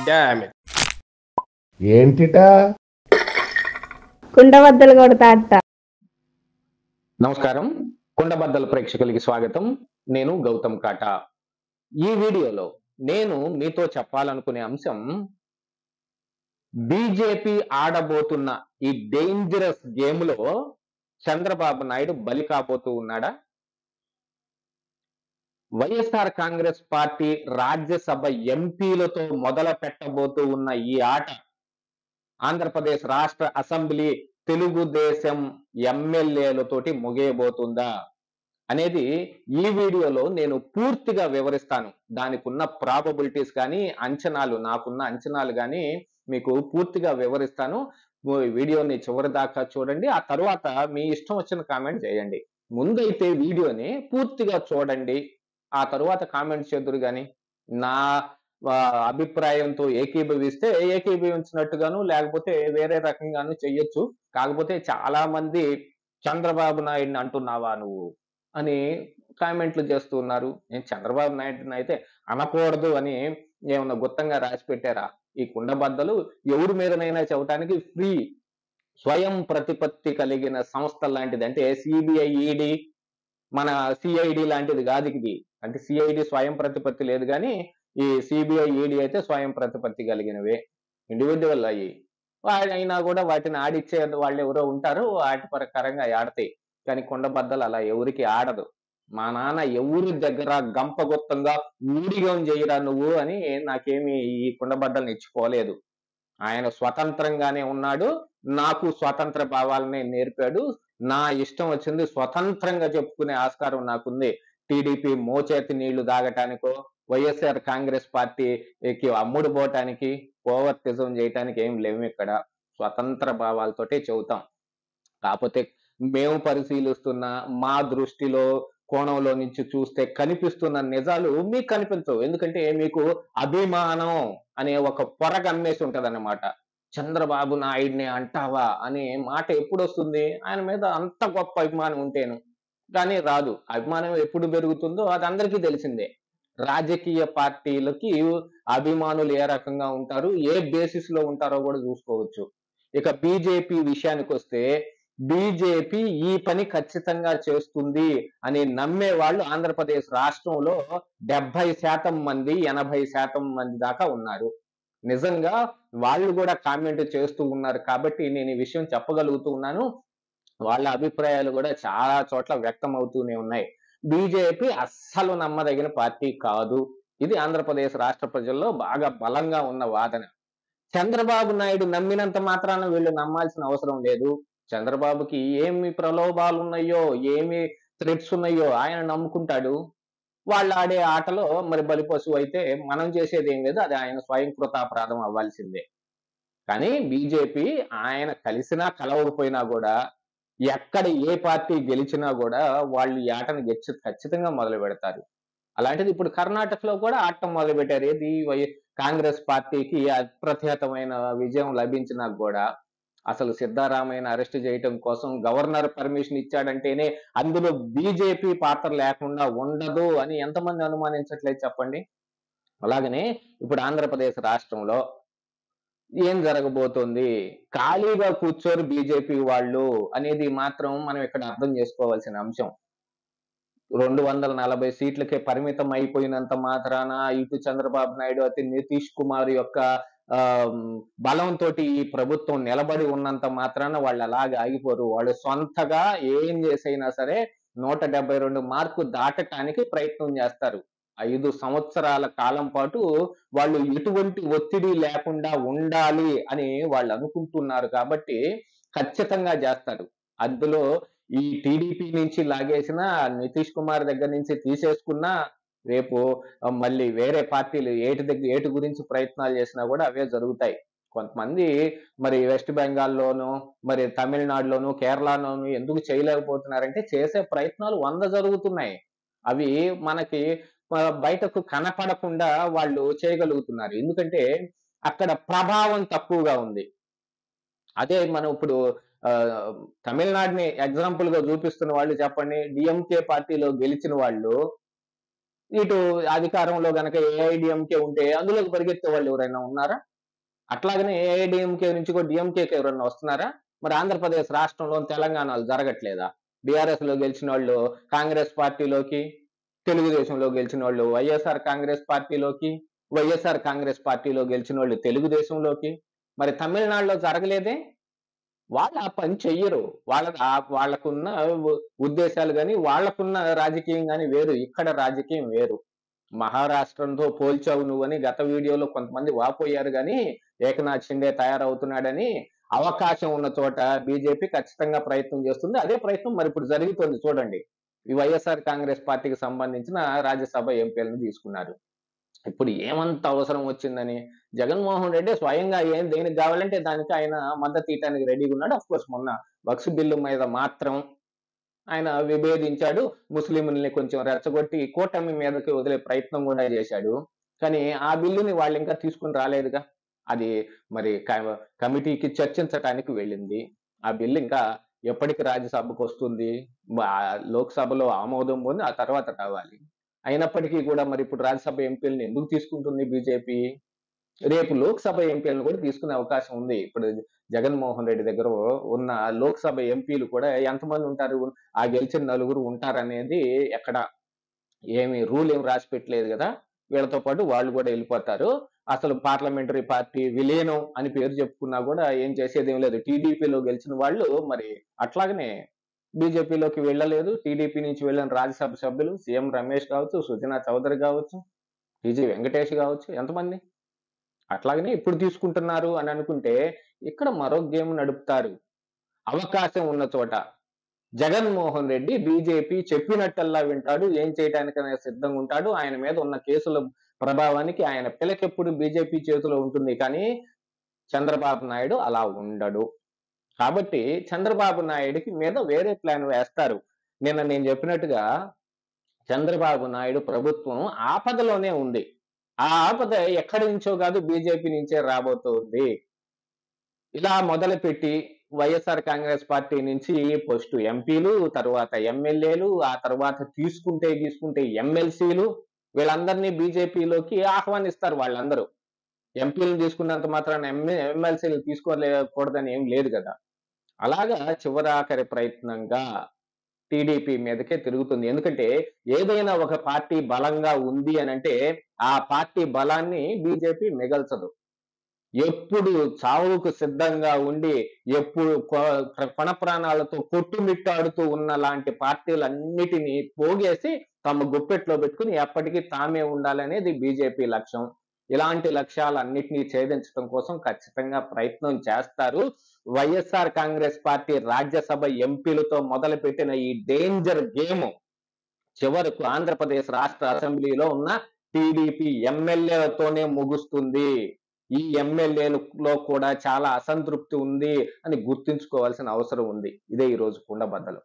Damn it. ఏంటిటా కుండబద్దలు కొడతా అట్ట. నమస్కారం, కుండబద్దల ప్రేక్షకులకి స్వాగతం. నేను గౌతమ్ కాటా. ఈ వీడియోలో నేను మీతో చెప్పాలనుకునే అంశం, బీజేపీ ఆడబోతున్న ఈ డేంజరస్ గేమ్ లో చంద్రబాబు నాయుడు బలి కాబోతూ ఉన్నాడా? వైఎస్ఆర్ కాంగ్రెస్ పార్టీ రాజ్యసభ ఎంపీలతో మొదలు పెట్టబోతూ ఉన్న ఈ ఆట ఆంధ్రప్రదేశ్ రాష్ట్ర అసెంబ్లీ తెలుగుదేశం ఎమ్మెల్యేలతోటి ముగియబోతుందా అనేది ఈ వీడియోలో నేను పూర్తిగా వివరిస్తాను. దానికి ఉన్న ప్రాబబిలిటీస్ కానీ నాకున్న అంచనాలు కానీ మీకు పూర్తిగా వివరిస్తాను. వీడియోని చివరి దాకా చూడండి. ఆ తర్వాత మీ ఇష్టం వచ్చిన కామెంట్ చేయండి. ముందైతే వీడియోని పూర్తిగా చూడండి, ఆ తరువాత కామెంట్ చేదురు కానీ. నా అభిప్రాయంతో ఏకీభవిస్తే ఏకీభవించినట్టుగాను, లేకపోతే వేరే రకంగాను చెయ్యొచ్చు. కాకపోతే చాలా మంది చంద్రబాబు నాయుడిని అంటున్నావా నువ్వు అని కామెంట్లు చేస్తూ ఉన్నారు. నేను చంద్రబాబు నాయుడిని అయితే అనకూడదు అని ఏమన్నా గుత్తంగా రాసి పెట్టారా? ఈ కుండబద్దలు ఎవరి మీదనైనా చెప్పడానికి ఫ్రీ, స్వయం ప్రతిపత్తి కలిగిన సంస్థ లాంటిది. అంటే సిబిఐ, ఈడీ, మన సిఐడి లాంటిది కాదు ఇది. అంటే సిఐడి స్వయం ప్రతిపత్తి లేదు, కానీ ఈ సిబిఐ, ఈడీ అయితే స్వయం ప్రతిపత్తి కలిగినవే, ఇండివిజువల్ అయ్యి. అయినా కూడా వాటిని ఆడిచ్చే వాళ్ళు ఎవరో ఉంటారు, వాటి ప్రకారంగా ఆడతాయి. కానీ కుండబద్దలు అలా ఎవరికి ఆడదు. మా నాన్న ఎవరి దగ్గర గంపగొత్తంగా ఊడిగం చేయరా నువ్వు అని నాకేమి ఈ కుండబద్దలు ఇచ్చిపోలేదు. ఆయన స్వతంత్రంగానే ఉన్నాడు, నాకు స్వతంత్ర భావాలనే నేర్పాడు. నా ఇష్టం వచ్చింది స్వతంత్రంగా చెప్పుకునే ఆస్కారం నాకుంది. టీడీపీ మోచేతి నీళ్లు తాగటానికో, వైఎస్ఆర్ కాంగ్రెస్ పార్టీకి అమ్ముడు పోవటానికి, ఓవర్టిజం చేయటానికి ఏం లేవు. ఇక్కడ స్వతంత్ర భావాలతోటే చెబుతాం. కాకపోతే మేము పరిశీలిస్తున్న మా దృష్టిలో కోణంలో నుంచి చూస్తే కనిపిస్తున్న నిజాలు మీకు కనిపించవు. ఎందుకంటే మీకు అభిమానం అనే ఒక పొర కమ్మేసి ఉంటది అన్నమాట. చంద్రబాబు నాయుడిని అంటావా అనే మాట ఎప్పుడు వస్తుంది? ఆయన మీద అంత గొప్ప అభిమానం ఉంటేను. కానీ రాదు. అభిమానం ఎప్పుడు పెరుగుతుందో అది అందరికీ తెలిసిందే. రాజకీయ పార్టీలకి అభిమానులు ఏ రకంగా ఉంటారు, ఏ బేసిస్ లో ఉంటారో కూడా చూసుకోవచ్చు. ఇక బీజేపీ విషయానికి వస్తే, బీజేపీ ఈ పని ఖచ్చితంగా చేస్తుంది అని నమ్మే వాళ్ళు ఆంధ్రప్రదేశ్ రాష్ట్రంలో 70% మంది, 80% మంది దాకా ఉన్నారు. నిజంగా వాళ్ళు కూడా కామెంట్ చేస్తూ ఉన్నారు కాబట్టి నేను ఈ విషయం చెప్పగలుగుతూ ఉన్నాను. వాళ్ళ అభిప్రాయాలు కూడా చాలా చోట్ల వ్యక్తం అవుతూనే ఉన్నాయి. బీజేపీ అస్సలు నమ్మదగిన పార్టీ కాదు. ఇది ఆంధ్రప్రదేశ్ రాష్ట్ర ప్రజల్లో బాగా బలంగా ఉన్న వాదన. చంద్రబాబు నాయుడు నమ్మినంత మాత్రాన వీళ్ళు నమ్మాల్సిన అవసరం లేదు. చంద్రబాబుకి ఏమి ప్రలోభాలు ఉన్నాయో, ఏమి థ్రెట్స్ ఉన్నాయో ఆయన నమ్ముకుంటాడు. వాళ్ళు ఆడే ఆటలో మరి బలిపశువు అయితే మనం చేసేది ఏం లేదు, అది ఆయన స్వయం కృతాపరాధం అవ్వాల్సిందే. కానీ బీజేపీ ఆయన కలిసినా కలవకపోయినా కూడా, ఎక్కడ ఏ పార్టీ గెలిచినా కూడా వాళ్ళు ఈ ఆటను ఖచ్చితంగా మొదలు పెడతారు. అలాంటిది ఇప్పుడు కర్ణాటకలో కూడా ఆటం మొదలు పెట్టారు. ఏది కాంగ్రెస్ పార్టీకి అప్రతిహతమైన విజయం లభించినా కూడా అసలు సిద్ధారామయ్యను అరెస్ట్ చేయటం కోసం గవర్నర్ పర్మిషన్ ఇచ్చాడంటేనే అందులో బీజేపీ పాత్ర లేకుండా ఉండదు అని ఎంతమంది అనుమానించట్లేదు చెప్పండి. అలాగనే ఇప్పుడు ఆంధ్రప్రదేశ్ రాష్ట్రంలో ఏం జరగబోతోంది? ఖాళీగా కూర్చోరు బీజేపీ వాళ్ళు అనేది మాత్రం మనం ఇక్కడ అర్థం చేసుకోవాల్సిన అంశం. 240 సీట్లకే పరిమితం అయిపోయినంత మాత్రాన ఇటు చంద్రబాబు నాయుడు, అటు నితీష్ కుమార్ యొక్క బలంతో ఈ ప్రభుత్వం నిలబడి ఉన్నంత మాత్రాన వాళ్ళు అలాగే ఆగిపోరు. వాళ్ళు సొంతగా ఏం చేసైనా సరే 172 మార్కు దాటటానికి ప్రయత్నం చేస్తారు. 5 సంవత్సరాల కాలం పాటు వాళ్ళు ఎటువంటి ఒత్తిడి లేకుండా ఉండాలి అని వాళ్ళు అనుకుంటున్నారు కాబట్టి ఖచ్చితంగా చేస్తారు. అందులో ఈ టీడీపీ నుంచి లాగేసిన, నితీష్ కుమార్ దగ్గర నుంచి తీసేసుకున్నా, రేపు మళ్ళీ వేరే పార్టీలు ఏటి గురించి ప్రయత్నాలు చేసినా కూడా అవే జరుగుతాయి. కొంతమంది మరి వెస్ట్ బెంగాల్లోనూ, మరి తమిళనాడులోను, కేరళలోను ఎందుకు చేయలేకపోతున్నారంటే చేసే ప్రయత్నాలు 100 జరుగుతున్నాయి. అవి మనకి బయటకు కనపడకుండా వాళ్ళు చేయగలుగుతున్నారు. ఎందుకంటే అక్కడ ప్రభావం తక్కువగా ఉంది. అదే మనం ఇప్పుడు తమిళనాడుని ఎగ్జాంపుల్ గా చూపిస్తున్న వాళ్ళు చెప్పండి. డిఎంకే పార్టీలో గెలిచిన వాళ్ళు ఇటు అధికారంలో గనక ఏఐడిఎంకే ఉంటే అందులోకి పరిగెత్తే వాళ్ళు ఎవరైనా ఉన్నారా? అట్లాగనే ఏఐడిఎంకే నుంచి కూడా డిఎంకేకి ఎవరైనా వస్తున్నారా? మరి ఆంధ్రప్రదేశ్ రాష్ట్రంలో, తెలంగాణలో జరగట్లేదా? బీఆర్ఎస్‌లో గెలిచినోళ్ళు కాంగ్రెస్ పార్టీలోకి, తెలుగుదేశంలో గెలిచినోళ్ళు వైఎస్ఆర్ కాంగ్రెస్ పార్టీలోకి, వైఎస్ఆర్ కాంగ్రెస్ పార్టీలో గెలిచినోళ్ళు తెలుగుదేశంలోకి. మరి తమిళనాడులో జరగలేదే? వాళ్ళు ఆ పని చెయ్యరు. వాళ్ళకున్న ఉద్దేశాలు గాని, వాళ్ళకున్న రాజకీయం గాని వేరు. ఇక్కడ రాజకీయం వేరు. మహారాష్ట్రంతో పోల్చావు నువ్వని గత వీడియోలో కొంతమంది వాపోయారు గాని, ఏకనాథ్ షిండే తయారవుతున్నాడని. అవకాశం ఉన్న చోట బీజేపీ ఖచ్చితంగా ప్రయత్నం చేస్తుంది. అదే ప్రయత్నం మరిప్పుడు జరుగుతోంది చూడండి. ఈ వైఎస్ఆర్ కాంగ్రెస్ పార్టీకి సంబంధించిన రాజ్యసభ ఎంపీలను తీసుకున్నారు. ఇప్పుడు ఏమంత అవసరం వచ్చిందని జగన్మోహన్ రెడ్డి స్వయంగా దేనికి కావాలంటే దానికి ఆయన మద్దతు ఇవ్వడానికి రెడీగా ఉన్నాడు. అఫ్కోర్స్ మొన్న వక్ఫ్ బిల్లు మీద మాత్రం ఆయన విభేదించాడు. ముస్లింలని కొంచెం రెచ్చగొట్టి కూటమి మీదకి వదిలే ప్రయత్నం కూడా చేశాడు. కానీ ఆ బిల్లుని వాళ్ళు ఇంకా తీసుకుని రాలేదుగా. అది మరి కమిటీకి చర్చించడానికి వెళ్ళింది. ఆ బిల్లు ఇంకా ఎప్పటికి రాజ్యసభకు వస్తుంది? లోక్సభలో ఆమోదం పొంది ఆ తర్వాత రావాలి. అయినప్పటికీ కూడా మరి ఇప్పుడు రాజ్యసభ ఎంపీలను ఎందుకు తీసుకుంటుంది బీజేపీ? రేపు లోక్సభ ఎంపీలను కూడా తీసుకునే అవకాశం ఉంది. ఇప్పుడు జగన్మోహన్ రెడ్డి దగ్గర ఉన్న లోక్సభ ఎంపీలు కూడా ఎంతమంది ఉంటారు? ఆ గెలిచిన నలుగురు ఉంటారనేది ఎక్కడ ఏమి రూల్ ఏమి రాసి పెట్టలేదు కదా. వీళ్ళతో పాటు వాళ్ళు కూడా వెళ్ళిపోతారు. అసలు పార్లమెంటరీ పార్టీ విలీనం అని పేరు చెప్పుకున్నా కూడా ఏం చేసేది ఏం లేదు. టీడీపీలో గెలిచిన వాళ్ళు మరి అట్లాగనే బీజేపీలోకి వెళ్ళలేదు. టీడీపీ నుంచి వెళ్ళిన రాజ్యసభ సభ్యులు సీఎం రమేష్ కావచ్చు, సుజనా చౌదరి కావచ్చు, టీజీ వెంకటేష్ కావచ్చు, ఎంతమంది అట్లాగనే ఇప్పుడు తీసుకుంటున్నారు అని అనుకుంటే ఇక్కడ మరో గేమ్ నడుపుతారు. అవకాశం ఉన్న చోట జగన్మోహన్ రెడ్డి బీజేపీ చెప్పినట్టల్లా వింటాడు. ఏం చేయడానికైనా సిద్ధంగా ఉంటాడు. ఆయన మీద ఉన్న కేసుల ప్రభావానికి ఆయన పిలకెప్పుడు బీజేపీ చేతిలో ఉంటుంది. కానీ చంద్రబాబు నాయుడు అలా ఉండడు. కాబట్టి చంద్రబాబు నాయుడికి మీద వేరే ప్లాన్ వేస్తారు. నిన్న నేను చెప్పినట్టుగా చంద్రబాబు నాయుడు ప్రభుత్వం ఆపదలోనే ఉంది. ఆ ఆపద ఎక్కడి నుంచో కాదు, బీజేపీ నుంచే రాబోతుంది. ఇలా మొదలుపెట్టి వైఎస్ఆర్ కాంగ్రెస్ పార్టీ నుంచి ఫస్ట్ ఎంపీలు, తర్వాత ఎమ్మెల్యేలు, ఆ తర్వాత తీసుకుంటే ఎమ్మెల్సీలు, వీళ్ళందరినీ బీజేపీలోకి ఆహ్వానిస్తారు వాళ్ళందరూ. ఎంపీలను తీసుకున్నంత మాత్రాన ఎమ్మెల్సీలు తీసుకోలేకూడదని ఏం లేదు కదా. అలాగా చివరాఖరి ప్రయత్నంగా టీడీపీ మీదకే తిరుగుతుంది. ఎందుకంటే ఏదైనా ఒక పార్టీ బలంగా ఉంది అనంటే ఆ పార్టీ బలాన్ని బీజేపీ మిగల్చదు. ఎప్పుడు చావుకు సిద్ధంగా ఉండి ఎప్పుడు పణ ప్రాణాలతో కొట్టుమిట్టాడుతూ ఉన్న లాంటి పార్టీలన్నిటినీ పోగేసి తమ గుప్పెట్లో పెట్టుకుని ఎప్పటికీ తామే ఉండాలనేది బీజేపీ లక్ష్యం. ఇలాంటి లక్ష్యాలన్నిటినీ ఛేదించడం కోసం ఖచ్చితంగా ప్రయత్నం చేస్తారు. వైఎస్ఆర్ కాంగ్రెస్ పార్టీ రాజ్యసభ ఎంపీలతో మొదలుపెట్టిన ఈ డేంజర్ గేమ్ చివరకు ఆంధ్రప్రదేశ్ రాష్ట్ర అసెంబ్లీలో ఉన్న టీడీపీ ఎమ్మెల్యేలతోనే ముగుస్తుంది. ఈ ఎమ్మెల్యేలలో కూడా చాలా అసంతృప్తి ఉంది అని గుర్తుంచుకోవాల్సిన అవసరం ఉంది. ఇదే ఈ రోజు కుండబద్దలు.